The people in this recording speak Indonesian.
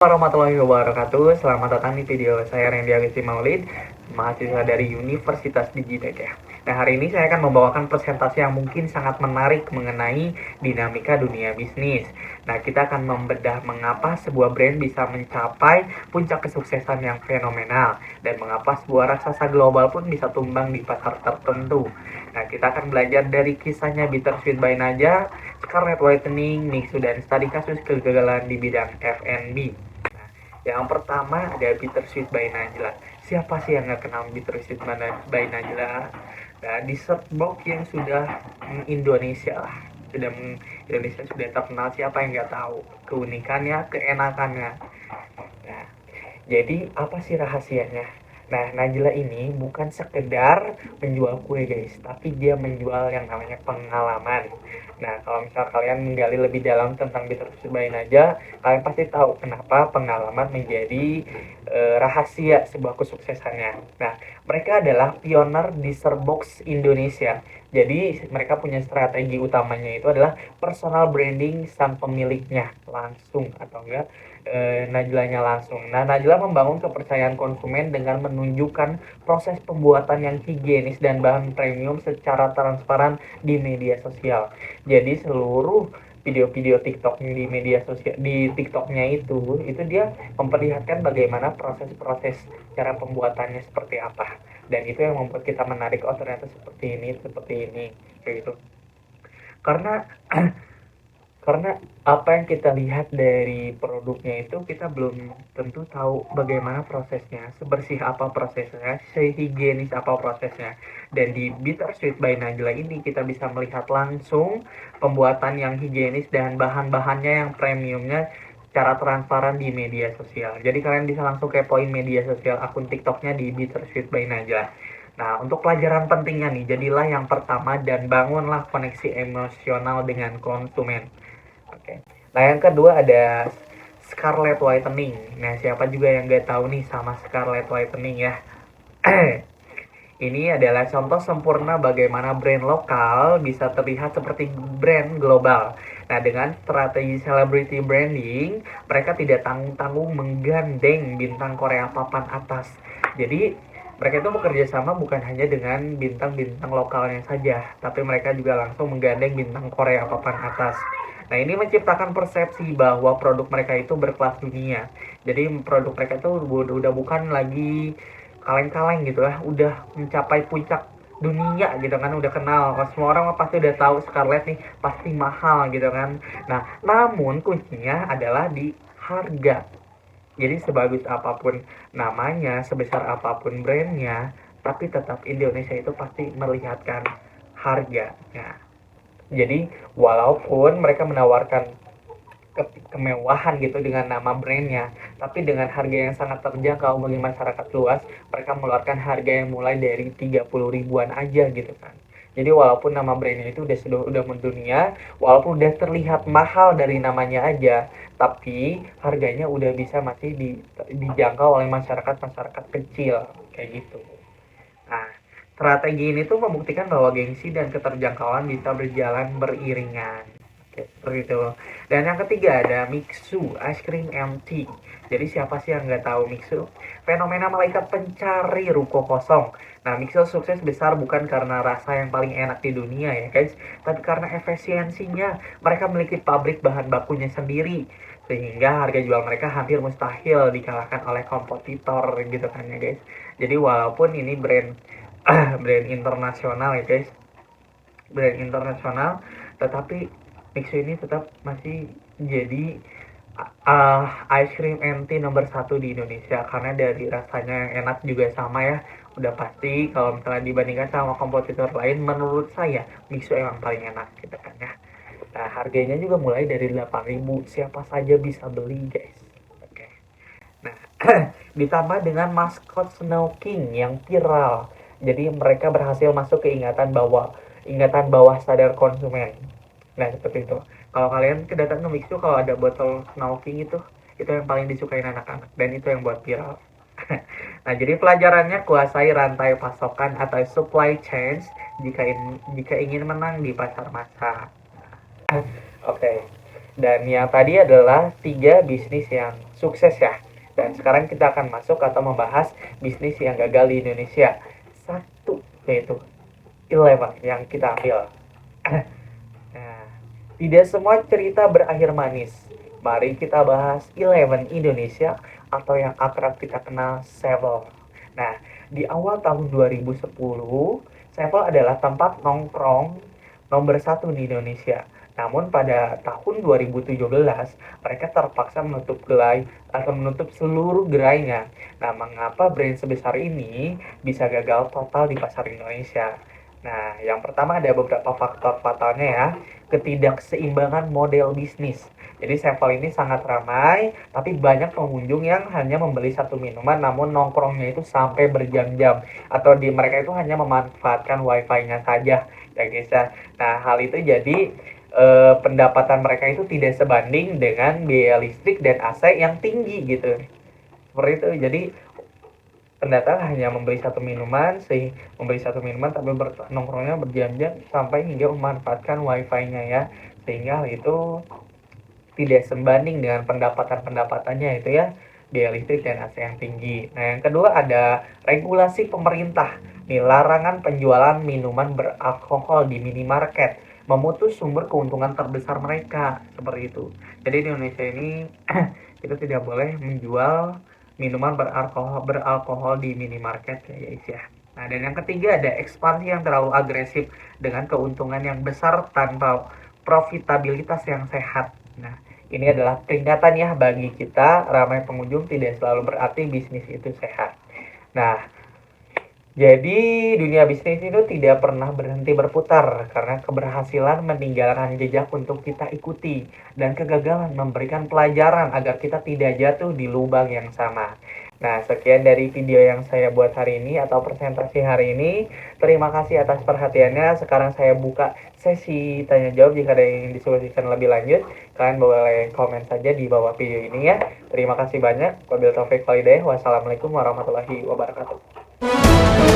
Warahmatullahi wabarakatuh. Selamat datang di video saya Randy Agusti Maulid, mahasiswa dari Universitas Digitek ya. Nah, hari ini saya akan membawakan presentasi yang mungkin sangat menarik mengenai dinamika dunia bisnis. Nah, kita akan membedah mengapa sebuah brand bisa mencapai puncak kesuksesan yang fenomenal dan mengapa sebuah raksasa global pun bisa tumbang di pasar tertentu. Nah, kita akan belajar dari kisahnya Bittersweet by Naja, Scarlett Whitening, Mixu, dan studi kasus kegagalan di bidang F&B. Yang pertama ada Bittersweet by Najla. Siapa sih yang nggak kenal Bittersweet by Najla? Nah, dessert box yang sudah Indonesia lah. Indonesia sudah terkenal, siapa yang nggak tahu keunikannya, keenakannya. Nah, jadi apa sih rahasianya? Nah, Najla ini bukan sekedar menjual kue guys, tapi dia menjual yang namanya pengalaman. Nah, kalau misal kalian menggali lebih dalam tentang Bittersweet by Najla, kalian pasti tahu kenapa pengalaman menjadi rahasia sebuah kesuksesannya. Nah, mereka adalah pioner dessert box Indonesia. Jadi mereka punya strategi utamanya itu adalah personal branding sang pemiliknya langsung atau enggak Najlanya langsung. Nah, Najla membangun kepercayaan konsumen dengan menunjukkan proses pembuatan yang higienis dan bahan premium secara transparan di media sosial. Jadi seluruh video-video TikTok di media sosial di TikToknya itu dia memperlihatkan bagaimana proses-proses cara pembuatannya seperti apa, dan itu yang membuat kita menarik, oh ternyata seperti ini kayak gitu. Karena karena apa yang kita lihat dari produknya itu kita belum tentu tahu bagaimana prosesnya, sebersih apa prosesnya, sehigienis apa prosesnya. Dan di Bittersweet by Najla ini kita bisa melihat langsung pembuatan yang higienis dan bahan-bahannya yang premiumnya secara transparan di media sosial. Jadi kalian bisa langsung kepoin media sosial akun TikToknya di Bittersweet by Najla. Nah, untuk pelajaran pentingnya nih, jadilah yang pertama dan bangunlah koneksi emosional dengan konsumen. Oke. Nah, yang kedua ada Scarlett Whitening. Nah, siapa juga yang nggak tahu nih sama Scarlett Whitening ya? Ini adalah contoh sempurna bagaimana brand lokal bisa terlihat seperti brand global. Nah, dengan strategi celebrity branding, mereka tidak tanggung-tanggung menggandeng bintang Korea papan atas. Jadi, mereka itu bekerja sama bukan hanya dengan bintang-bintang lokalnya saja, tapi mereka juga langsung menggandeng bintang Korea papan atas. Nah, ini menciptakan persepsi bahwa produk mereka itu berkelas dunia. Jadi produk mereka itu udah bukan lagi kaleng-kaleng gitu lah, udah mencapai puncak dunia gitu kan, udah kenal, semua orang pasti udah tahu Scarlett nih pasti mahal gitu kan. Nah, namun kuncinya adalah di harga. Jadi sebagus apapun namanya, sebesar apapun brandnya, tapi tetap Indonesia itu pasti melihatkan harganya. Jadi walaupun mereka menawarkan kemewahan gitu dengan nama brandnya, tapi dengan harga yang sangat terjangkau bagi masyarakat luas, mereka mengeluarkan harga yang mulai dari 30 ribuan aja gitu kan. Jadi walaupun nama brandnya itu udah mendunia, walaupun udah terlihat mahal dari namanya aja, tapi harganya udah bisa masih dijangkau oleh masyarakat kecil kayak gitu. Nah, strategi ini tuh membuktikan bahwa gengsi dan keterjangkauan bisa berjalan beriringan. Oke, seperti itu. Dan yang ketiga ada Mixu, Ice Cream MT. Jadi siapa sih yang nggak tahu Mixu? Fenomena malaikat pencari ruko kosong. Nah, Mixu sukses besar bukan karena rasa yang paling enak di dunia ya guys, tapi karena efisiensinya. Mereka memiliki pabrik bahan bakunya sendiri, sehingga harga jual mereka hampir mustahil dikalahkan oleh kompetitor gitu kan ya guys. Jadi walaupun ini brand brand internasional ya guys, brand internasional, tetapi Mixu ini tetap masih jadi ice cream MT nomor satu di Indonesia, karena dari rasanya yang enak juga sama ya, udah pasti kalau misalnya dibandingkan sama kompetitor lain, menurut saya Mixu emang paling enak gitu kan ya. Nah, harganya juga mulai dari 8.000, siapa saja bisa beli guys. Oke. Nah, ditambah dengan maskot Snow King yang viral. Jadi mereka berhasil masuk ke ingatan bawah sadar konsumen. Nah, seperti itu. Kalau kalian kedatangan ke Mixu, kalau ada botol Snow King itu yang paling disukain anak-anak, dan itu yang buat viral. Nah, jadi pelajarannya kuasai rantai pasokan atau supply chains jika ingin menang di pasar massal. Oke. Dan yang tadi adalah 3 bisnis yang sukses ya. Dan sekarang kita akan masuk atau membahas bisnis yang gagal di Indonesia. Satu, yaitu Eleven yang kita ambil. Nah, tidak semua cerita berakhir manis. Mari kita bahas Eleven Indonesia atau yang akrab kita kenal Sevel. Nah, di awal tahun 2010, Sevel adalah tempat nongkrong nomor satu di Indonesia. Namun pada tahun 2017, mereka terpaksa menutup gerai atau menutup seluruh gerainya. Nah, mengapa brand sebesar ini bisa gagal total di pasar Indonesia? Nah, yang pertama ada beberapa faktor fatalnya ya. Ketidakseimbangan model bisnis. Jadi Sevel ini sangat ramai, tapi banyak pengunjung yang hanya membeli satu minuman, namun nongkrongnya itu sampai berjam-jam. Atau di mereka itu hanya memanfaatkan wifi-nya saja, ya guys ya. Nah, hal itu jadi pendapatan mereka itu tidak sebanding dengan biaya listrik dan AC yang tinggi gitu. Seperti itu. Jadi pendatang hanya membeli satu minuman tapi nongkrongnya berjam-jam sampai hingga memanfaatkan wifi-nya ya, sehingga itu tidak sebanding dengan pendapatan-pendapatannya itu ya, biaya listrik dan AC yang tinggi. Nah, yang kedua ada regulasi pemerintah. Nih, larangan penjualan minuman beralkohol di minimarket memutus sumber keuntungan terbesar mereka, seperti itu. Jadi di Indonesia ini kita tidak boleh menjual minuman beralkohol di minimarket ya guys ya. Nah, dan yang ketiga ada ekspansi yang terlalu agresif dengan keuntungan yang besar tanpa profitabilitas yang sehat. Nah, ini adalah peringatan ya bagi kita, ramai pengunjung tidak selalu berarti bisnis itu sehat. Nah, jadi dunia bisnis itu tidak pernah berhenti berputar karena keberhasilan meninggalkan jejak untuk kita ikuti dan kegagalan memberikan pelajaran agar kita tidak jatuh di lubang yang sama. Nah, sekian dari video yang saya buat hari ini atau presentasi hari ini. Terima kasih atas perhatiannya. Sekarang saya buka sesi tanya jawab. Jika ada yang ingin diskusikan lebih lanjut, kalian boleh komen saja di bawah video ini ya. Terima kasih banyak. Wabillahi taufiq wal hidayah. Wassalamualaikum warahmatullahi wabarakatuh.